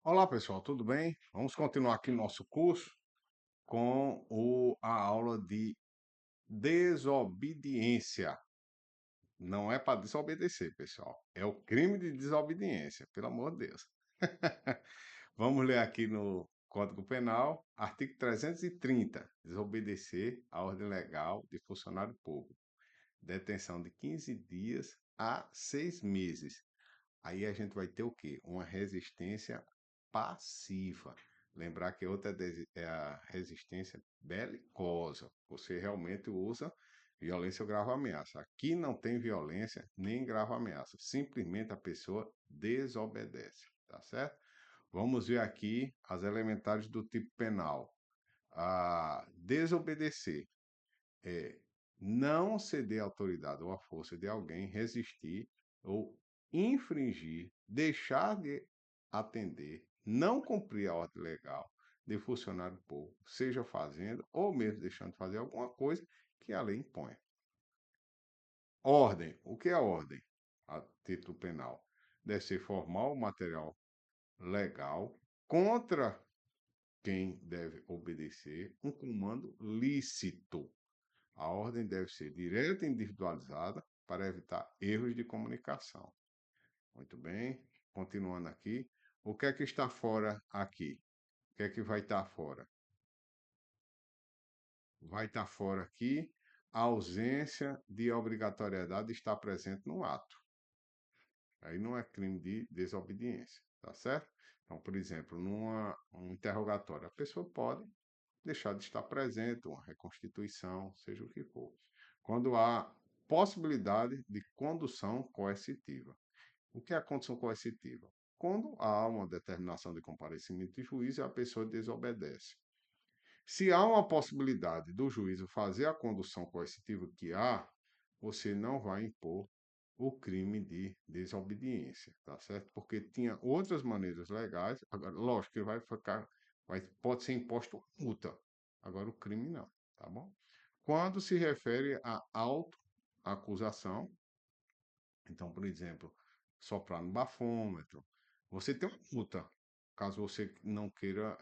Olá pessoal, tudo bem? Vamos continuar aqui nosso curso com a aula de desobediência. Não é para desobedecer, pessoal. É o crime de desobediência, pelo amor de Deus. Vamos ler aqui no Código Penal, artigo 330, desobedecer a ordem legal de funcionário público. Detenção de 15 dias a 6 meses. Aí a gente vai ter o quê? Uma resistência passiva. Lembrar que outra é a resistência belicosa. Você realmente usa violência ou grave ameaça. Aqui não tem violência nem grave ameaça. Simplesmente a pessoa desobedece. Tá certo? Vamos ver aqui as elementares do tipo penal. A desobedecer é não ceder à autoridade ou à força de alguém, resistir ou infringir, deixar de atender, não cumprir a ordem legal de funcionário público, seja fazendo ou mesmo deixando de fazer alguma coisa que a lei impõe. Ordem. O que é ordem? A título penal. Deve ser formal, material, legal, contra quem deve obedecer, um comando lícito. A ordem deve ser direta e individualizada para evitar erros de comunicação. Muito bem, continuando aqui. O que é que está fora aqui? O que é que vai estar fora? Vai estar fora aqui a ausência de obrigatoriedade de estar presente no ato. Aí não é crime de desobediência, tá certo? Então, por exemplo, um interrogatório, a pessoa pode deixar de estar presente, uma reconstituição, seja o que for. Quando há possibilidade de condução coercitiva. O que é a condução coercitiva? Quando há uma determinação de comparecimento de juízo e a pessoa desobedece. Se há uma possibilidade do juízo fazer a condução coercitiva que há, você não vai impor o crime de desobediência, tá certo? Porque tinha outras maneiras legais, agora, lógico que pode ser imposto multa, agora o crime não, tá bom? Quando se refere à autoacusação, então, por exemplo, soprar no bafômetro, você tem uma multa, caso você não queira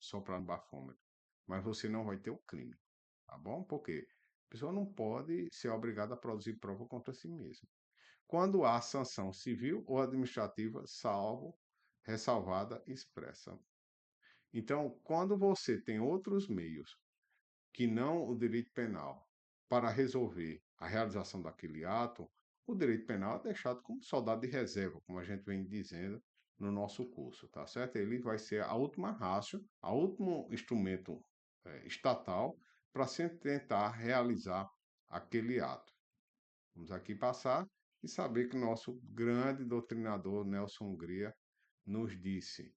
soprar no bafômetro, mas você não vai ter o crime, tá bom? Porque a pessoa não pode ser obrigada a produzir prova contra si mesma. Quando há sanção civil ou administrativa, salvo ressalvada expressa. Então, quando você tem outros meios que não o direito penal para resolver a realização daquele ato, o direito penal é deixado como soldado de reserva, como a gente vem dizendo no nosso curso, tá certo? Ele vai ser a última ratio, a último instrumento estatal para se tentar realizar aquele ato. Vamos aqui passar e saber que nosso grande doutrinador Nelson Hungria nos disse.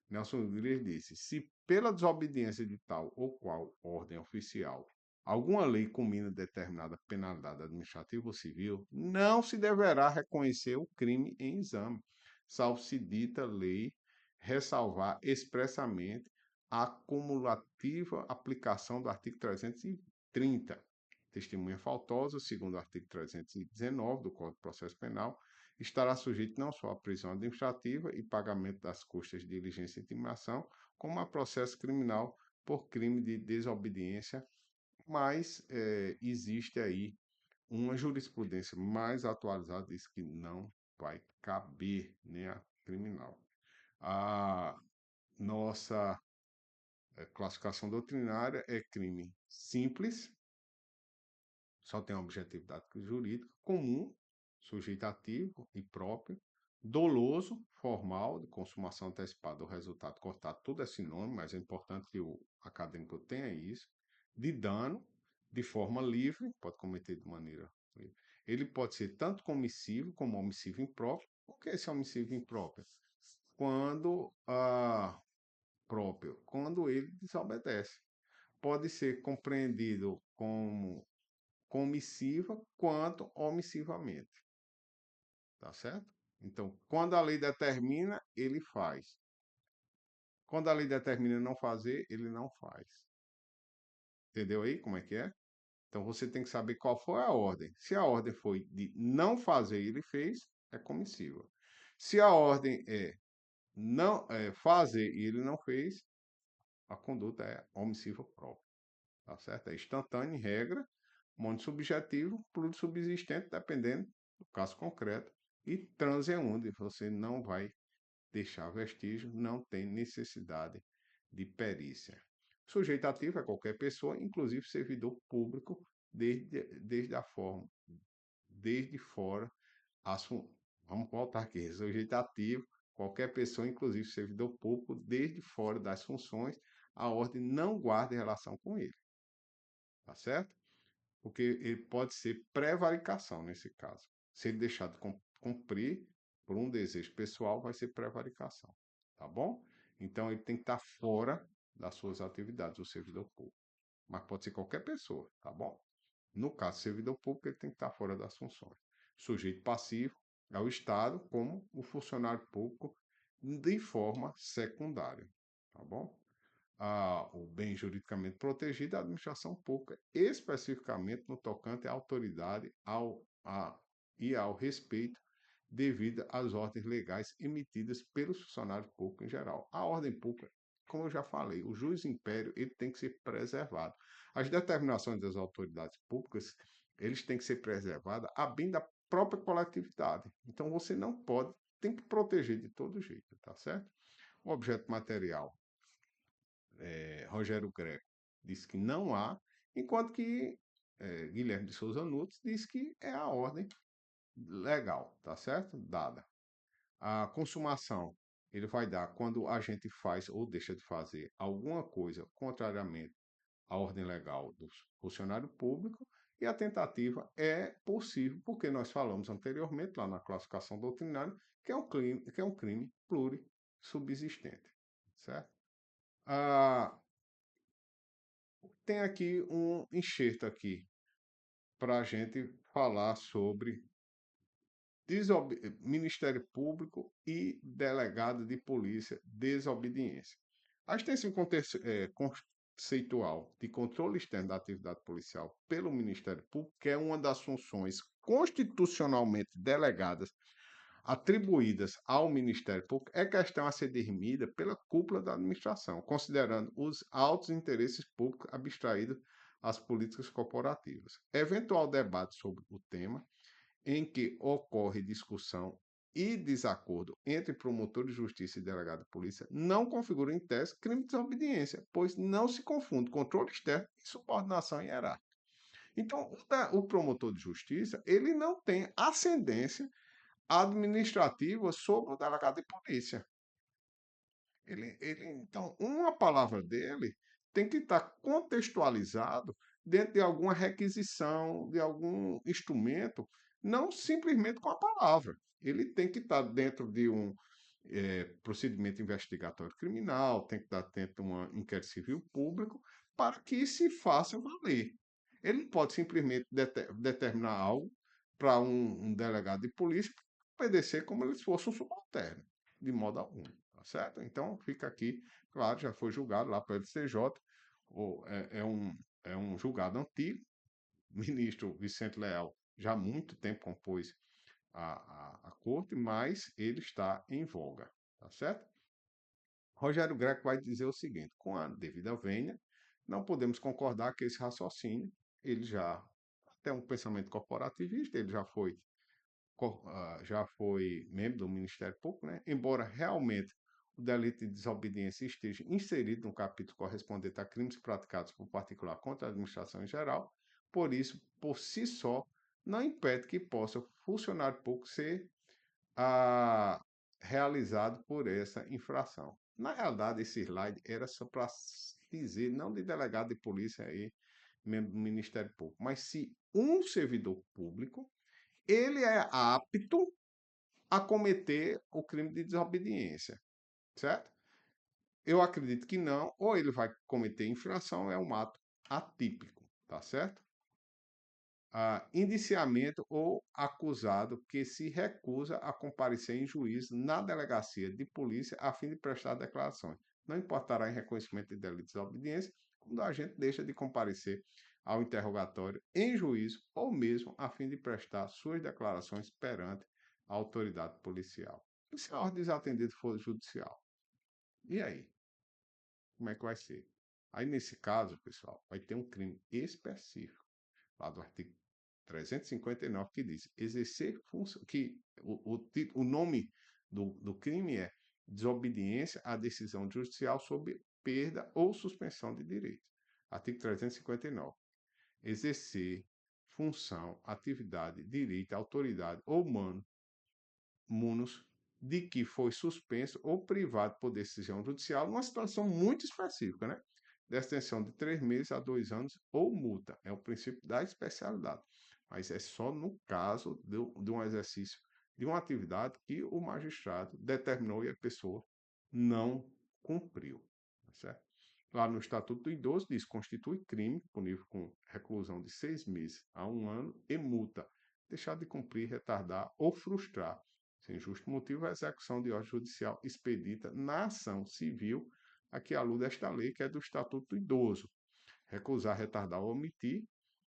Nelson Hungria disse: se pela desobediência de tal ou qual ordem oficial alguma lei combina determinada penalidade administrativa ou civil, não se deverá reconhecer o crime em exame, salvo se dita lei ressalvar expressamente a cumulativa aplicação do artigo 330. Testemunha faltosa, segundo o artigo 319 do Código de Processo Penal, estará sujeito não só à prisão administrativa e pagamento das custas de diligência e intimação, como a processo criminal por crime de desobediência, mas existe aí uma jurisprudência mais atualizada, diz que não vai caber nem a criminal. A nossa classificação doutrinária é crime simples, só tem objetividade jurídica, comum, sujeitativo e próprio, doloso, formal, de consumação antecipada do resultado cortado, tudo é sinônimo, mas é importante que o acadêmico tenha isso, de dano, de forma livre, pode cometer de maneira livre. Ele pode ser tanto comissivo como omissivo impróprio. O que é esse omissivo impróprio? Quando próprio, quando ele desobedece. Pode ser compreendido como comissiva quanto omissivamente, tá certo? Então, quando a lei determina, ele faz. Quando a lei determina não fazer, ele não faz. Entendeu aí como é que é? Então você tem que saber qual foi a ordem. Se a ordem foi de não fazer e ele fez, é comissiva. Se a ordem é não fazer e ele não fez, a conduta é omissiva própria, tá certo? É instantânea em regra, monossubjetivo, plurissubsistente, dependendo do caso concreto, e transeunde, você não vai deixar vestígio, não tem necessidade de perícia. Sujeito ativo é qualquer pessoa, inclusive servidor público, desde a forma, desde fora, vamos voltar aqui, sujeito ativo, qualquer pessoa, inclusive servidor público, desde fora das funções, a ordem não guarda relação com ele, tá certo? Porque ele pode ser prevaricação nesse caso. Se ele deixar de cumprir por um desejo pessoal, vai ser prevaricação, tá bom? Então ele tem que estar fora das suas atividades, o servidor público. Mas pode ser qualquer pessoa, tá bom? No caso, servidor público, ele tem que estar fora das funções. Sujeito passivo é o Estado, como o funcionário público, de forma secundária, tá bom? O bem juridicamente protegido é a administração pública, especificamente no tocante à autoridade e ao respeito devido às ordens legais emitidas pelos funcionários públicos em geral. A ordem pública, como eu já falei, o juiz império ele tem que ser preservado. As determinações das autoridades públicas eles têm que ser preservadas a bem da própria coletividade. Então você não pode, tem que proteger de todo jeito, tá certo? O objeto material Rogério Greco diz que não há, enquanto que Guilherme de Souza Nunes diz que é a ordem legal, tá certo? Dada. A consumação, ele vai dar quando a gente faz ou deixa de fazer alguma coisa contrariamente à ordem legal do funcionário público, e a tentativa é possível, porque nós falamos anteriormente, lá na classificação doutrinária, que é um crime plurissubsistente, certo? Ah, tem aqui um enxerto aqui para a gente falar sobre Ministério Público e delegado de polícia, desobediência. A extensão conceitual de controle externo da atividade policial pelo Ministério Público, que é uma das funções constitucionalmente delegadas atribuídas ao Ministério Público, é questão a ser dirimida pela cúpula da administração, considerando os altos interesses públicos abstraídos às políticas corporativas. Eventual debate sobre o tema, em que ocorre discussão e desacordo entre promotor de justiça e delegado de polícia, não configura em tese crime de desobediência, pois não se confunde controle externo e subordinação hierárquica. Então, o promotor de justiça, ele não tem ascendência administrativa sobre o delegado de polícia. Então, uma palavra dele tem que estar contextualizado dentro de alguma requisição, de algum instrumento, não simplesmente com a palavra. Ele tem que estar dentro de um procedimento investigatório criminal, tem que estar dentro de um inquérito civil público, para que se faça valer. Ele não pode simplesmente determinar algo para um delegado de polícia obedecer como se fosse um subalterno, de modo algum, tá certo? Então, fica aqui, claro, já foi julgado lá pelo STJ, é um julgado antigo, o ministro Vicente Leal já há muito tempo compôs a corte, mas ele está em voga, tá certo? Rogério Greco vai dizer o seguinte: com a devida vênia, não podemos concordar que esse raciocínio, ele já tem um pensamento corporativista, ele já foi membro do Ministério Público, né? Embora realmente o delito de desobediência esteja inserido no capítulo correspondente a crimes praticados por particular contra a administração em geral, por isso, por si só, não impede que possa funcionário público ser realizado por essa infração. Na realidade, esse slide era só para dizer, não de delegado de polícia aí, membro do Ministério Público, mas se um servidor público ele é apto a cometer o crime de desobediência, certo? Eu acredito que não, ou ele vai cometer infração, é um ato atípico, tá certo? Indiciamento ou acusado que se recusa a comparecer em juízo na delegacia de polícia a fim de prestar declarações. Não importará em reconhecimento de delito de desobediência quando a agente deixa de comparecer ao interrogatório em juízo ou mesmo a fim de prestar suas declarações perante a autoridade policial. E se a ordem desatendida for judicial? E aí? Como é que vai ser? Aí, nesse caso, pessoal, vai ter um crime específico, lá do artigo 359, que diz exercer função, que o nome do crime é desobediência à decisão judicial sob perda ou suspensão de direito. Artigo 359. Exercer função, atividade, direito, autoridade ou munus de que foi suspenso ou privado por decisão judicial numa situação muito específica, né? Detenção de 3 meses a 2 anos ou multa. É o princípio da especialidade. Mas é só no caso de um exercício de uma atividade que o magistrado determinou e a pessoa não cumpriu. Tá certo? Lá no Estatuto do Idoso diz: constitui crime punível com reclusão de 6 meses a 1 ano e multa. Deixar de cumprir, retardar ou frustrar sem justo motivo, a execução de ordem judicial expedita na ação civil a que alude esta lei, que é do Estatuto do Idoso. Recusar, retardar ou omitir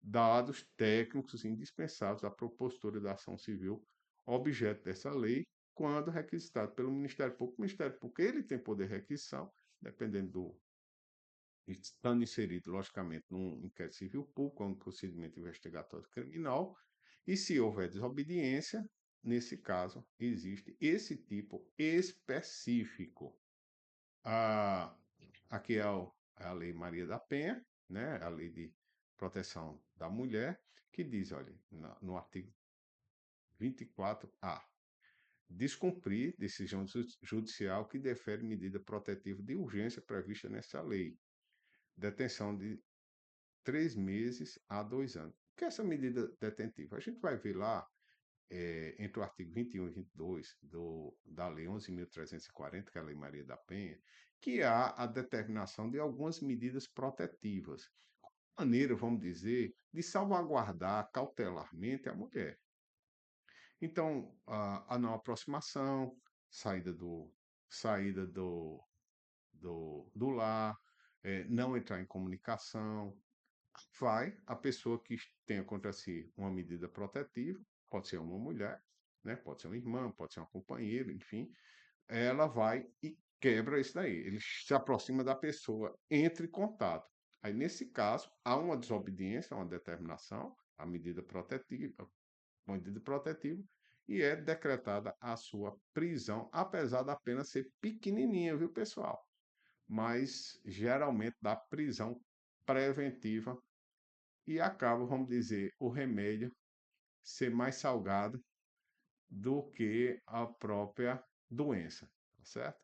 dados técnicos indispensáveis à propositura da ação civil, objeto dessa lei, quando requisitado pelo Ministério Público. O Ministério Público ele tem poder de requisição, dependendo do estando inserido, logicamente, num inquérito civil público, um procedimento investigatório criminal, e se houver desobediência, nesse caso, existe esse tipo específico. Ah, aqui é a Lei Maria da Penha, né, a Lei de Proteção da Mulher, que diz, olha, no artigo 24A, descumprir decisão judicial que defere medida protetiva de urgência prevista nessa lei. Detenção de 3 meses a 2 anos. O que é essa medida detentiva? A gente vai ver lá, entre o artigo 21 e 22 da Lei 11.340, que é a Lei Maria da Penha, que há a determinação de algumas medidas protetivas. Maneira, vamos dizer, de salvaguardar cautelarmente a mulher. Então, a não aproximação, saída do lar, não entrar em comunicação, vai a pessoa que tenha contra si uma medida protetiva, pode ser uma mulher, né? Pode ser uma irmã, pode ser uma companheira, enfim, ela vai e quebra isso daí. Ele se aproxima da pessoa, entra em contato. Aí, nesse caso, há uma desobediência, uma determinação, a medida protetiva, e é decretada a sua prisão, apesar da pena ser pequenininha, viu, pessoal? Mas geralmente dá prisão preventiva e acaba, vamos dizer, o remédio ser mais salgado do que a própria doença, tá certo?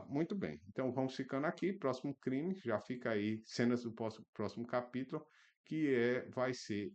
Muito bem, então vamos ficando aqui. Próximo crime, já fica aí cenas do próximo capítulo, que vai ser